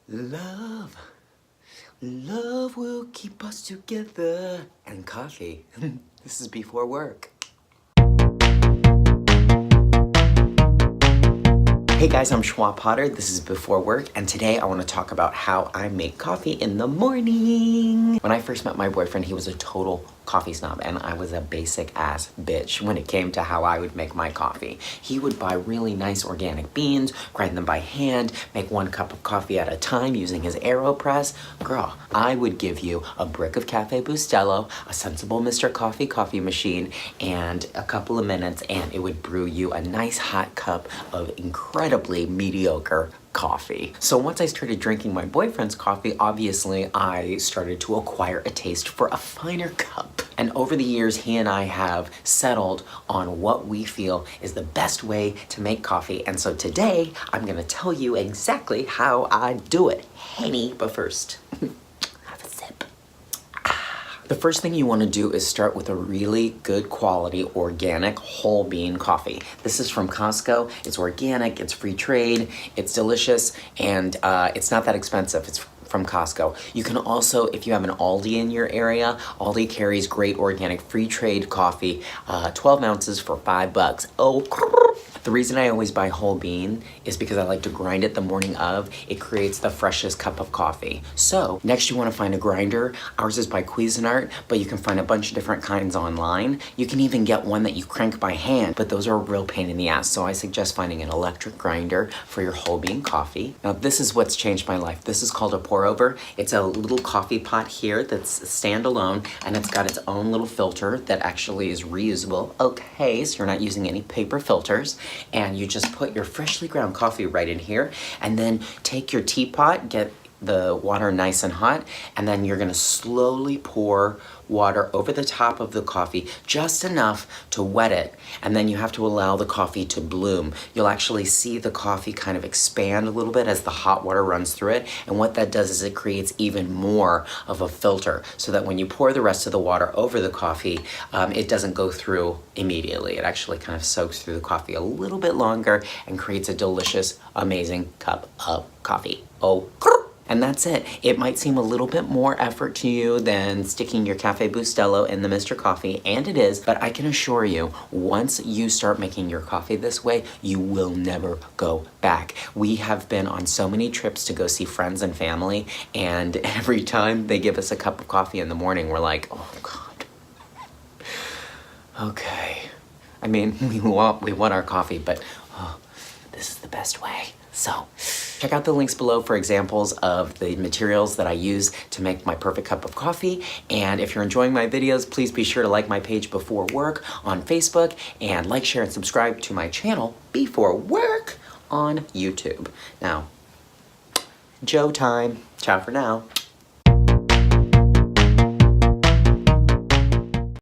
Love, love will keep us together. And coffee. This is before work. Hey guys, I'm Schwa Potter. This is Before Work, and today I want to talk about how I make coffee in the morning. When I first met my boyfriend, he was a total coffee snob, and I was a basic ass bitch when it came to how I would make my coffee. He would buy really nice organic beans, grind them by hand, make 1 cup of coffee at a time using his AeroPress. Girl, I would give you a brick of Cafe Bustelo, a sensible Mr. Coffee machine, and a couple of minutes, and it would brew you a nice hot cup of incredibly mediocre coffee. So once I started drinking my boyfriend's coffee, obviously I started to acquire a taste for a finer cup. And over the years, he and I have settled on what we feel is the best way to make coffee. And so today, I'm gonna tell you exactly how I do it. Henny, but first, have a sip. The first thing you want to do is start with a really good quality organic whole bean coffee. This is from Costco. It's organic, it's free trade, it's delicious, and it's not that expensive. It's from Costco. You can also, if you have an Aldi in your area, Aldi carries great organic free trade coffee, 12 ounces for $5. Oh, the reason I always buy whole bean is because I like to grind it the morning of. It creates the freshest cup of coffee. So next you want to find a grinder. Ours is by Cuisinart, but you can find a bunch of different kinds online. You can even get one that you crank by hand, but those are a real pain in the ass. So I suggest finding an electric grinder for your whole bean coffee. Now this is what's changed my life. This is called a pour over. It's a little coffee pot here that's standalone, and it's got its own little filter that actually is reusable. Okay, so you're not using any paper filters. And you just put your freshly ground coffee right in here, and then take your teapot, get the water nice and hot, and then you're gonna slowly pour water over the top of the coffee, just enough to wet it, and then you have to allow the coffee to bloom. You'll actually see the coffee kind of expand a little bit as the hot water runs through it, and what that does is it creates even more of a filter, so that when you pour the rest of the water over the coffee, it doesn't go through immediately. It actually kind of soaks through the coffee a little bit longer and creates a delicious, amazing cup of coffee. Oh, and that's it. It might seem a little bit more effort to you than sticking your Cafe Bustelo in the Mr. Coffee, and it is, but I can assure you, once you start making your coffee this way, you will never go back. We have been on so many trips to go see friends and family, and every time they give us a cup of coffee in the morning, we're like, oh God, okay. I mean, we want our coffee, but oh, this is the best way. So, check out the links below for examples of the materials that I use to make my perfect cup of coffee. And if you're enjoying my videos, please be sure to like my page Before Work on Facebook, and like, share, and subscribe to my channel Before Work on YouTube. Now, Joe time. Ciao for now.